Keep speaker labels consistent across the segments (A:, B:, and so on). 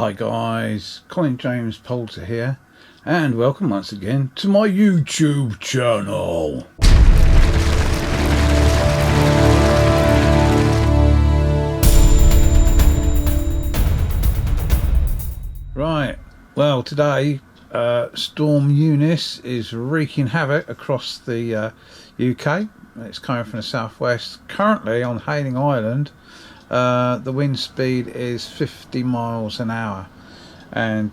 A: Hi guys, Colin James Poulter here, and welcome once again to my YouTube channel. Right, well today Storm Eunice is wreaking havoc across the UK. It's coming from the southwest, currently on Hayling Island. The wind speed is 50 miles an hour, and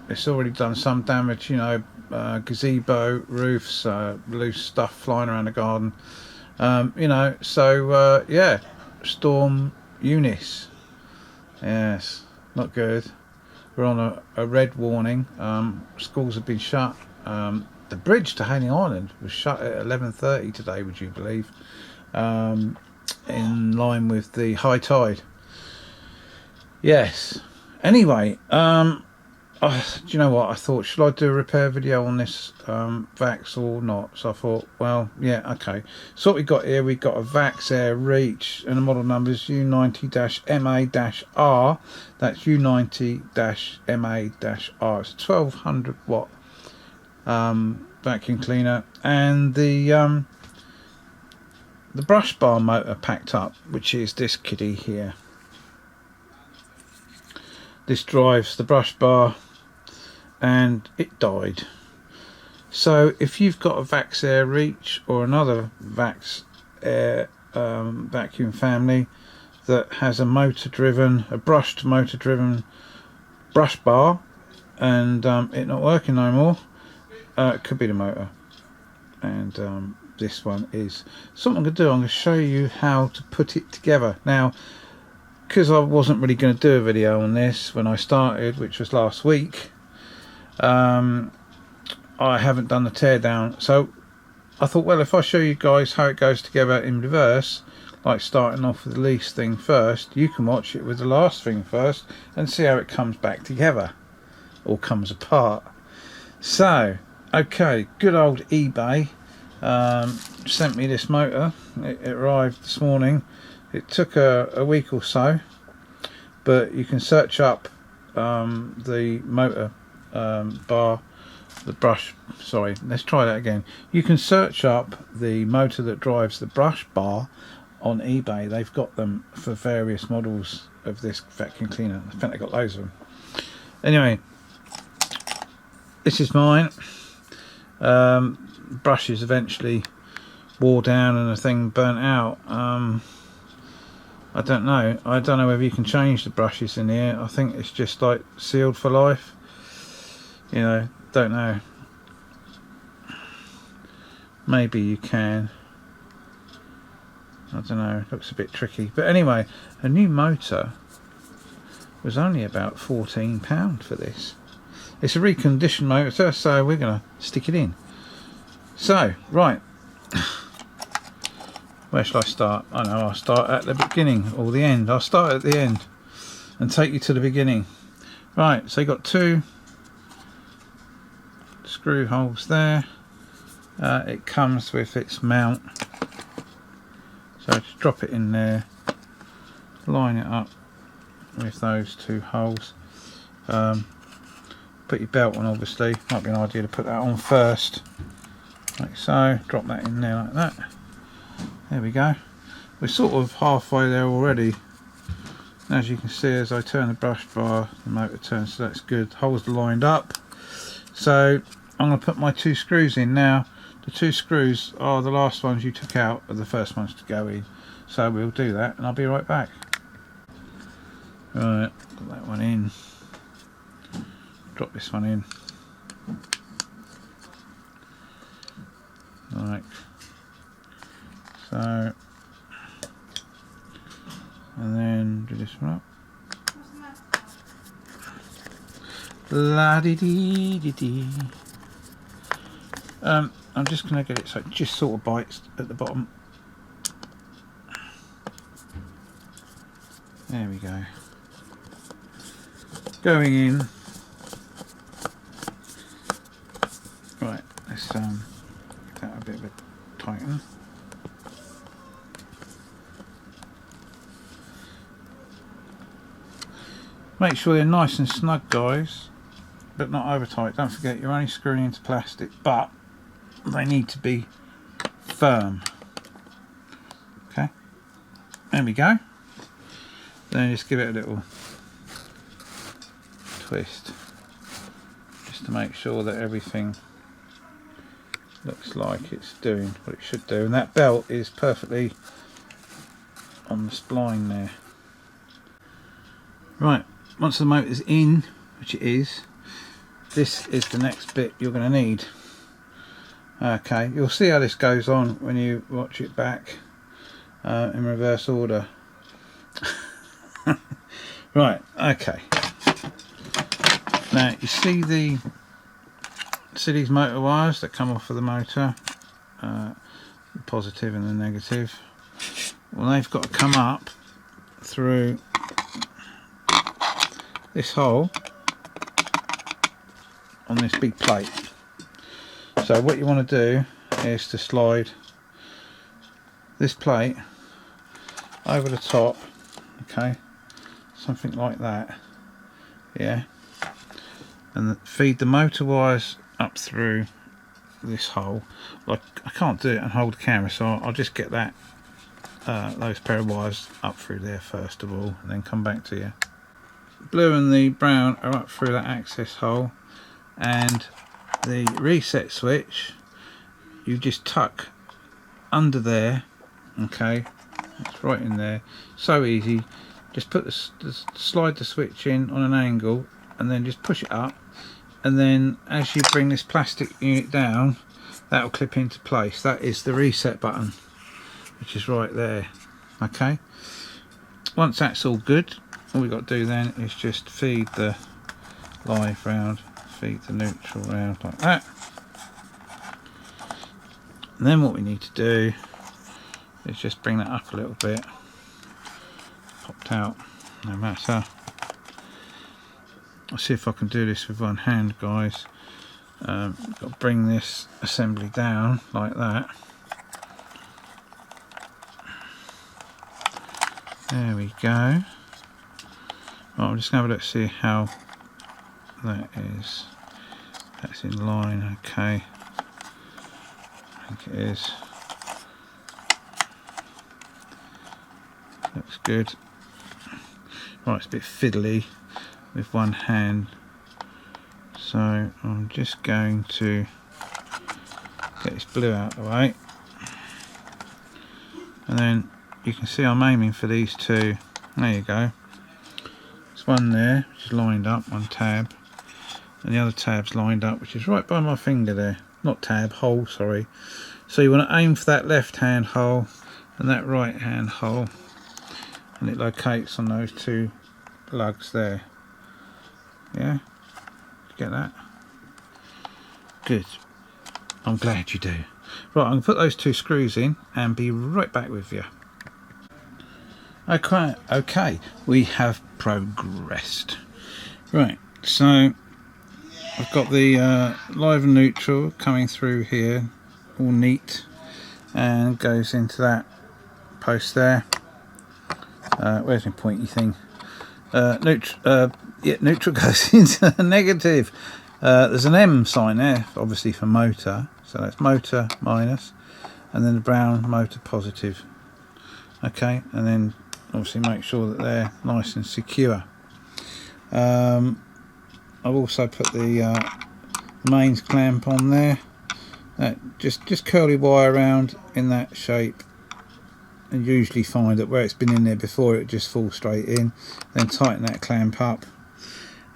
A: it's already done some damage, you know, gazebo roofs, loose stuff flying around the garden, you know, so yeah, Storm Eunice, yes, not good. We're on a red warning. Schools have been shut. The bridge to Hayling Island was shut at 11:30 today, would you believe, in line with the high tide. Yes, anyway, do you know what, I thought, should I do a repair video on this Vax or not? So I thought, well, yeah, okay. So what we got here, we got a Vax Air Reach, and the model number is U90-MA-R. That's U90-MA-R. It's a 1200 watt vacuum cleaner, and the Brushbar motor packed up, which is this kiddie here. This drives the Brushbar, and it died. So if you've got a Vax Air Reach or another Vax Air vacuum family that has a brushed motor driven Brushbar, and it not working no more, it could be the motor. And this one is something I'm going to do. I'm going to show you how to put it together. Now, because I wasn't really going to do a video on this when I started, which was last week, I haven't done the teardown. So I thought, well, if I show you guys how it goes together in reverse, like starting off with the least thing first, you can watch it with the last thing first and see how it comes back together or comes apart. So, okay, good old eBay sent me this motor. It arrived this morning. It took a week or so, but you can search up the motor bar, let's try that again. You can search up the motor that drives the Brushbar on eBay. They've got them for various models of this vacuum cleaner. I think they've got loads of them. Anyway, this is mine. Brushes eventually wore down and the thing burnt out. I don't know whether you can change the brushes in here. I think it's just like sealed for life, you know, don't know, maybe you can, I don't know, looks a bit tricky. But anyway, a new motor was only about £14 for this. It's a reconditioned motor, so we're gonna stick it in. So right, where shall I start? I know, I'll start at the beginning or the end. I'll start at the end and take you to the beginning. Right, so you got two screw holes there. It comes with its mount. So just drop it in there, line it up with those two holes. Put your belt on, obviously. Might be an idea to put that on first. Like so, drop that in there like that. There we go. We're sort of halfway there already. As you can see, as I turn the brush bar, the motor turns, so that's good. Holes are lined up. So I'm going to put my two screws in now. The two screws are the last ones you took out, are the first ones to go in. So we'll do that and I'll be right back. Right, put that one in. Drop this one in. Right. So, and then do this one up. La dee dee dee dee. I'm just going to get it so it just sort of bites at the bottom. There we go. Going in. Right, let's give that a bit of a tighten. Make sure they're nice and snug, guys, but not over tight. Don't forget, you're only screwing into plastic, but they need to be firm. Okay, there we go. Then just give it a little twist, just to make sure that everything looks like it's doing what it should do. And that belt is perfectly on the spline there. Right, once the motor's in, which it is, this is the next bit you're going to need. Okay, you'll see how this goes on when you watch it back in reverse order. Right, okay. Now you see these motor wires that come off of the motor, the positive and the negative. Well, they've got to come up through this hole on this big plate. So what you want to do is to slide this plate over the top, okay, something like that, yeah, and feed the motor wires up through this hole. Like, I can't do it and hold the camera, so I'll just get that those pair of wires up through there first of all, and then come back to you. Blue and the brown are up through that access hole, and the reset switch you just tuck under there. Okay, it's right in there, so easy. Just put slide the switch in on an angle and then just push it up, and then as you bring this plastic unit down, that will clip into place. That is the reset button, which is right there. Okay, once that's all good, all we've got to do then is just feed the live round, feed the neutral round like that, and then what we need to do is just bring that up a little bit. Popped out, no matter. I'll see if I can do this with one hand, guys. Got to bring this assembly down like that. There we go. Right, I'm just going to have a look to see how that is. That's in line, okay. I think it is. Looks good. Right, it's a bit fiddly with one hand, so I'm just going to get this blue out of the way, and then you can see I'm aiming for these two. There you go. There's one there which is lined up, one tab, and the other tab's lined up, which is right by my finger there. Not tab, hole, sorry. So you want to aim for that left hand hole and that right hand hole, and it locates on those two lugs there. Yeah, get that? Good. I'm glad you do. Right, I'm going to put those two screws in and be right back with you. Okay, we have progressed. Right, so I've got the live and neutral coming through here, all neat, and goes into that post there. Where's my pointy thing? Neutral goes into the negative. There's an M sign there, obviously for motor, so that's motor minus, and then the brown motor positive. Okay, and then obviously make sure that they're nice and secure. I've also put the mains clamp on there. Just curly wire around in that shape, and usually find that where it's been in there before, it just falls straight in. Then tighten that clamp up,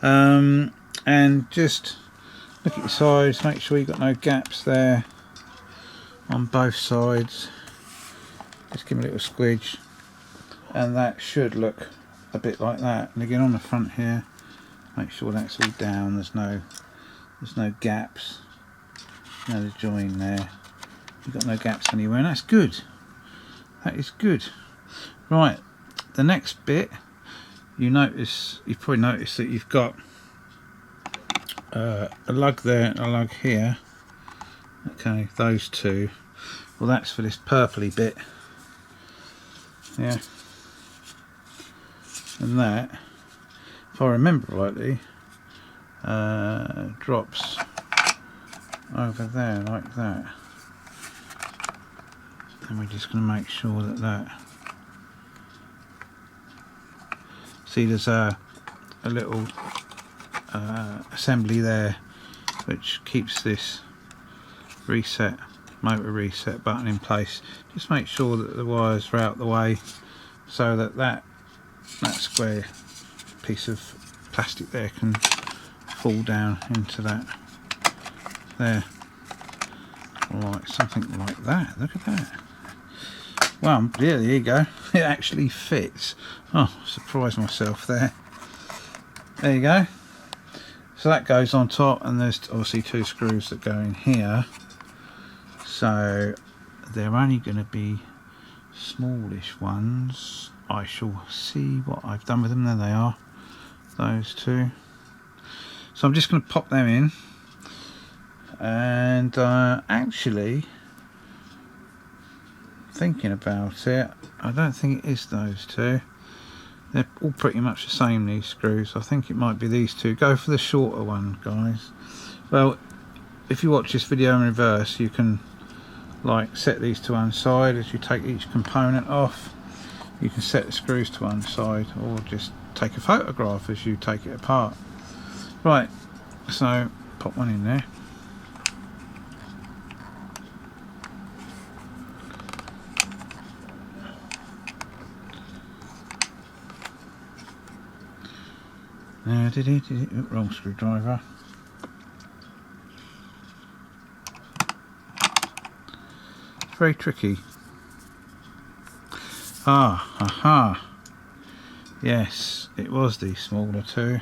A: and just look at your sides, make sure you've got no gaps there on both sides. Just give it a little squidge, and that should look a bit like that. And again on the front here, make sure that's all down, there's no gaps, no join there, you've got no gaps anywhere, and that's good. That is good. Right, the next bit, you've probably noticed that you've got a lug there and a lug here. Okay, those two. Well, that's for this purpley bit. Yeah. And that if I remember rightly, drops over there like that. And we're just going to make sure that see, there's a little assembly there which keeps this motor reset button in place. Just make sure that the wires are out the way so that square piece of plastic there can fall down into that there, like something like that. Look at that. Well, yeah, there you go. It actually fits. Oh, surprised myself there. There you go. So that goes on top, and there's obviously 2 screws that go in here. So they're only going to be smallish ones. I shall see what I've done with them. There they are, those 2. So I'm just going to pop them in, and actually thinking about it, I don't think it is those 2. They're all pretty much the same, these screws. I think it might be these 2. Go for the shorter one, guys. Well, if you watch this video in reverse, you can like set these to one side. As you take each component off, you can set the screws to one side, or just take a photograph as you take it apart. Right, so pop one in there. Wrong screwdriver. Very tricky. Aha. Yes, it was these smaller 2.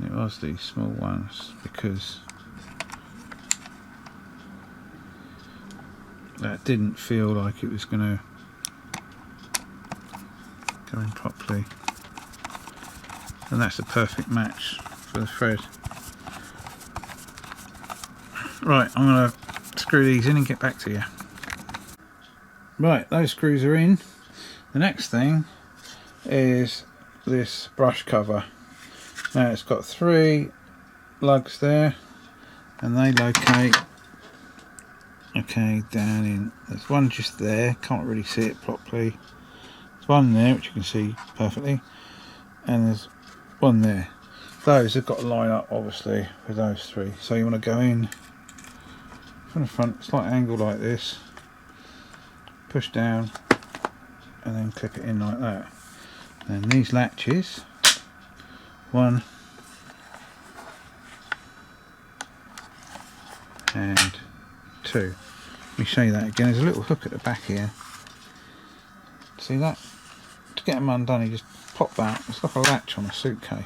A: It was these small ones, because that didn't feel like it was going to go in properly. And that's a perfect match for the thread. Right, I'm going to screw these in and get back to you. Right, those screws are in. The next thing is this brush cover. Now it's got 3 lugs there, and they locate down in. There's one just there, can't really see it properly. There's one there which you can see perfectly, and there's one there. Those have got to line up obviously with those 3. So you want to go in from the front, slight angle like this, push down, and then clip it in like that. And these latches, 1 and 2. Let me show you that again. There's a little hook at the back here. See that? To get them undone, you just pop that. It's like a latch on a suitcase.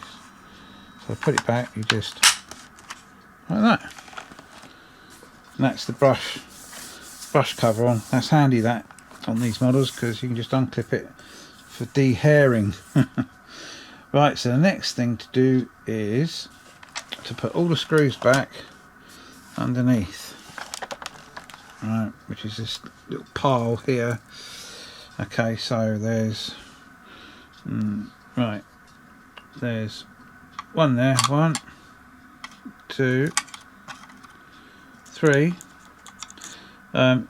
A: So put it back, you just like that. And that's the brush cover on. That's handy, that, on these models, because you can just unclip it for de-hairing. Right, so the next thing to do is to put all the screws back underneath. Right, which is this little pile here. Okay, so there's right, there's one there, 1, 2, 3.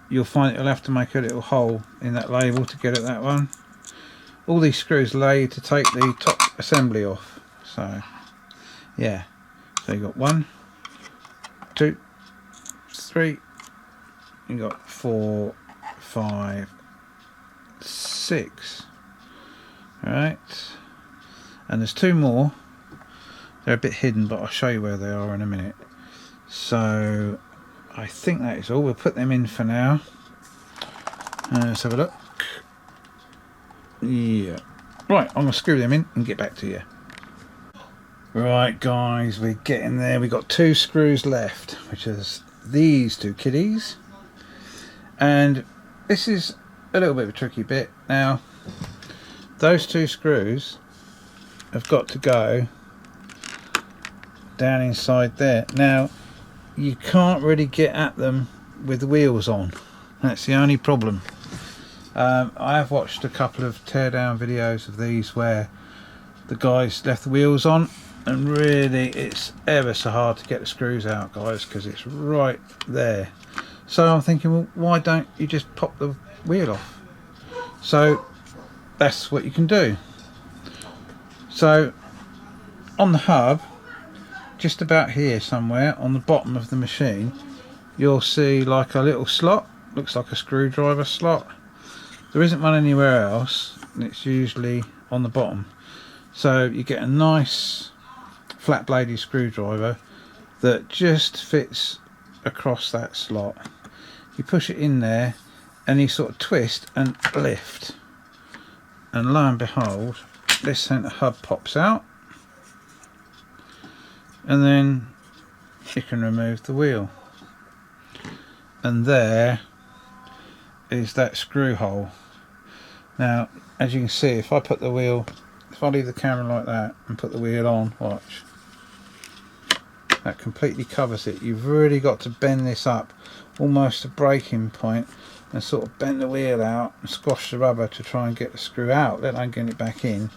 A: You'll find you'll have to make a little hole in that label to get at that one. All these screws lay to take the top assembly off. So yeah, so you got 1, 2, 3. You got 4, 5, 6. Right, and there's 2 more. They're a bit hidden, but I'll show you where they are in a minute. So I think that is all. We'll put them in for now. Let's have a look. Yeah, right, I'm going to screw them in and get back to you. Right guys, we're getting there. We've got 2 screws left, which is these 2 kiddies, and this is a little bit of a tricky bit. Now those 2 screws have got to go down inside there. Now you can't really get at them with the wheels on. That's the only problem. I have watched a couple of teardown videos of these where the guys left the wheels on, and really it's ever so hard to get the screws out, guys, because it's right there. So I'm thinking, well, why don't you just pop the wheel off? So that's what you can do. So on the hub, just about here somewhere on the bottom of the machine, you'll see like a little slot, looks like a screwdriver slot. There isn't one anywhere else, and it's usually on the bottom. So you get a nice flat bladed screwdriver that just fits across that slot. You push it in there and you sort of twist and lift, and lo and behold, this centre hub pops out, and then you can remove the wheel, and there is that screw hole. Now as you can see, if I put the wheel, if I leave the camera like that and put the wheel on, watch, that completely covers it. You've really got to bend this up almost to breaking point and sort of bend the wheel out and squash the rubber to try and get the screw out, let alone get it back in.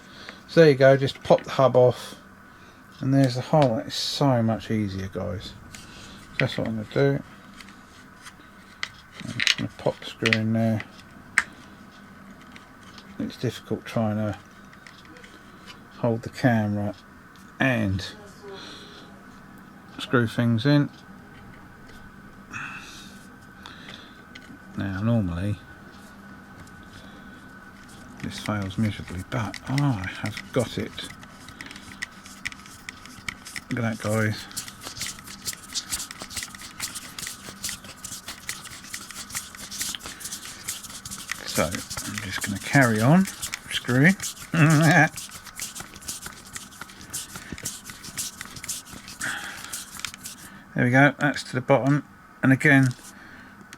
A: So there you go, just pop the hub off and there's the hole. It's so much easier, guys. That's what I'm going to do. I'm just going to pop the screw in there. It's difficult trying to hold the camera and screw things in. Now normally this fails miserably, but I have got it. Look at that, guys. So I'm just going to carry on screwing. There we go, that's to the bottom. And again,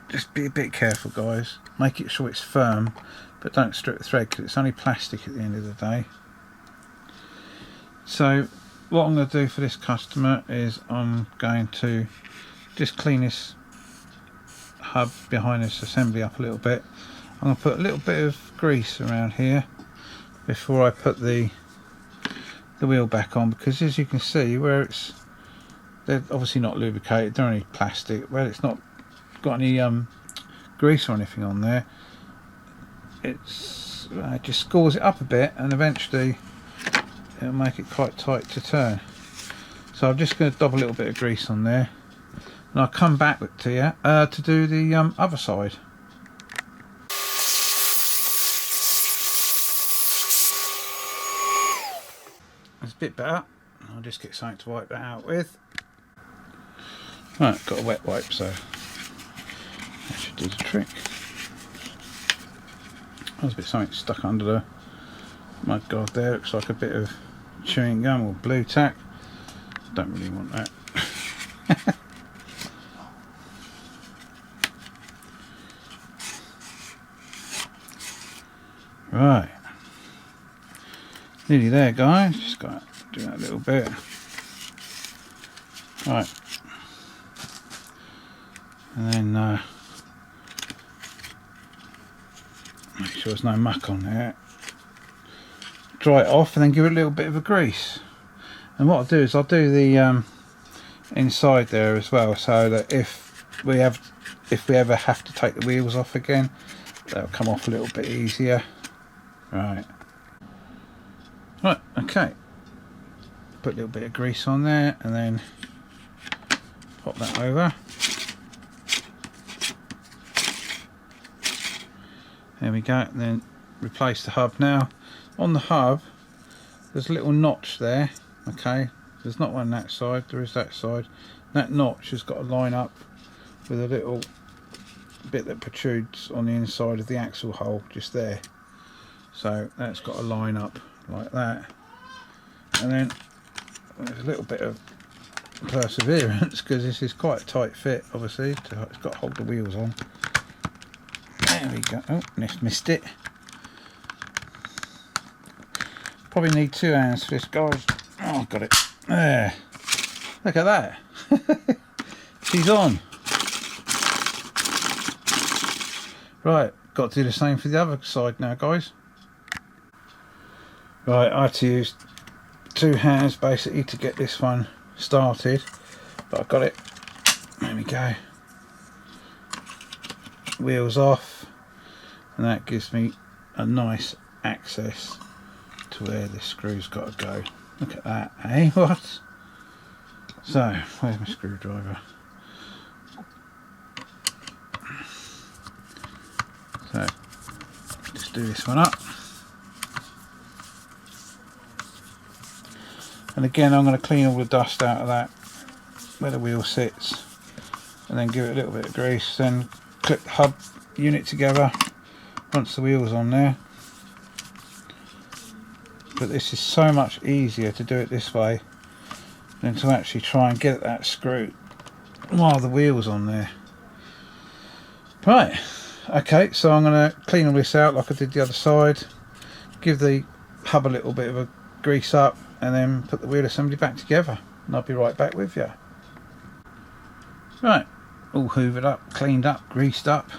A: just be a bit careful, guys. Make it sure it's firm, but don't strip the thread because it's only plastic at the end of the day. So what I'm going to do for this customer is I'm going to just clean this hub behind this assembly up a little bit. I'm going to put a little bit of grease around here before I put the wheel back on, because as you can see, where it's, they're obviously not lubricated, they're only plastic, where it's not got any grease or anything on there, it's it just scores it up a bit and eventually it'll make it quite tight to turn. So I'm just going to dab a little bit of grease on there and I'll come back to you to do the other side. It's a bit better. I'll just get something to wipe that out with. Right, got a wet wipe, so that should do the trick. There's a bit of something stuck under the mud guard there. Looks like a bit of chewing gum or blue tack. Don't really want that. Right, nearly there, guys. Just got to do that a little bit. Right, and then make sure there's no muck on there. Dry it off and then give it a little bit of a grease. And what I'll do is I'll do the inside there as well, so that if we ever have to take the wheels off again, they'll come off a little bit easier. Right, okay. Put a little bit of grease on there and then pop that over. There we go, and then replace the hub. Now on the hub there's a little notch there, okay, there's not one that side, there is that side. That notch has got to line up with a little bit that protrudes on the inside of the axle hole just there, so that's got to line up like that. And then there's a little bit of perseverance because this is quite a tight fit, obviously, it's got to hold the wheels on. There we go. Oh, missed it. Probably need two hands for this, guys. Oh, got it. There. Look at that. She's on. Right, got to do the same for the other side now, guys. Right, I had to use 2 hands basically to get this one started, but I've got it. There we go. Wheels off, and that gives me a nice access to where the screw's got to go. Look at that, eh? What? So, where's my screwdriver? So, just do this one up. And again, I'm going to clean all the dust out of that, where the wheel sits, and then give it a little bit of grease, then clip the hub unit together once the wheel's on there. But this is so much easier to do it this way than to actually try and get at that screw while the wheel's on there. Right, okay, so I'm going to clean all this out like I did the other side, give the hub a little bit of a grease up, and then put the wheel assembly back together, and I'll be right back with you. Right, all hoovered up, cleaned up, greased up,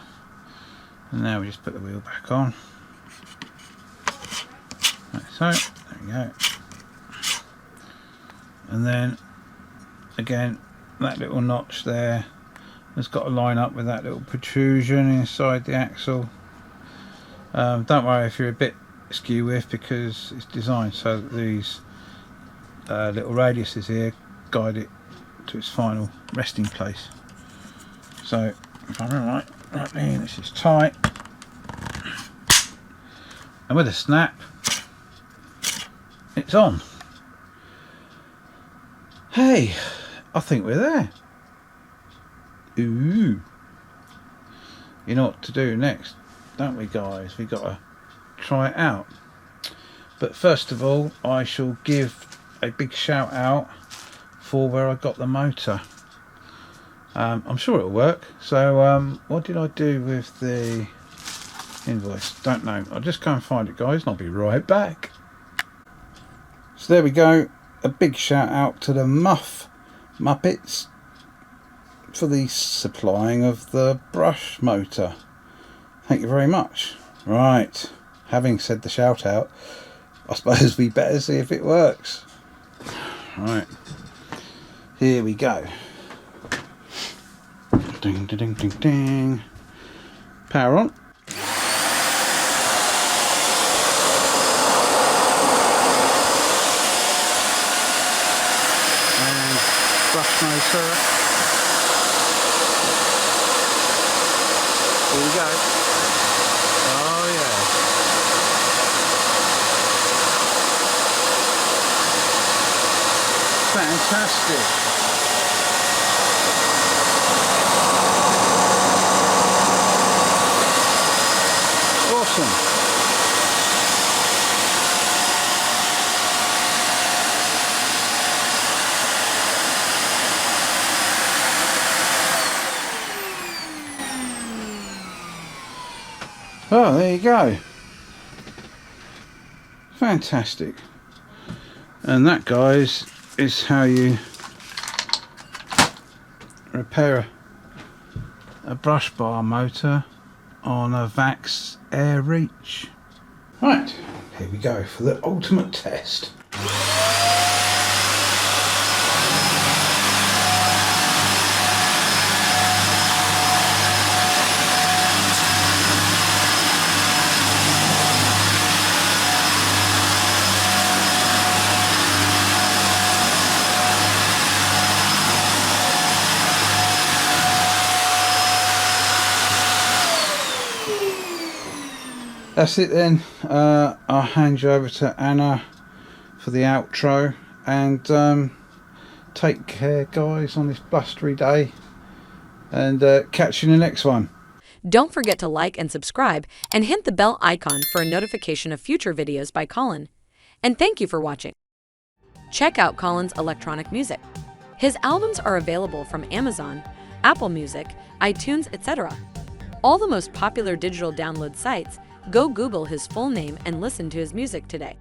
A: and now we just put the wheel back on. Like so, there we go. And then again, that little notch there has got to line up with that little protrusion inside the axle. Don't worry if you're a bit skew with, because it's designed so that these little radiuses here guide it to its final resting place. So if I remember rightly, this is tight, and with a snap it's on. Hey, I think we're there. Ooh, you know what to do next, don't we guys? We got to try it out. But first of all, I shall give a big shout out for where I got the motor. I'm sure it'll work. So what did I do with the invoice? Don't know. I'll just go and find it, guys, and I'll be right back. So there we go. A big shout out to the Muff-muppets for the supplying of the brush motor. Thank you very much. Right, having said the shout out, I suppose we better see if it works. Right, here we go. Ding ding ding ding ding. Power on. And brush motor. Here we go. Oh yeah. Fantastic. Awesome. Oh, there you go. Fantastic. And that, guys, is how you repair a brush bar motor on a Vax Air Reach. Right, here we go for the ultimate test. That's it then. I'll hand you over to Anna for the outro, and take care, guys, on this blustery day, and catch you in the next one.
B: Don't forget to like and subscribe, and hit the bell icon for a notification of future videos by Colin. And thank you for watching. Check out Colin's electronic music. His albums are available from Amazon, Apple Music, iTunes, etc. All the most popular digital download sites. Go Google his full name and listen to his music today.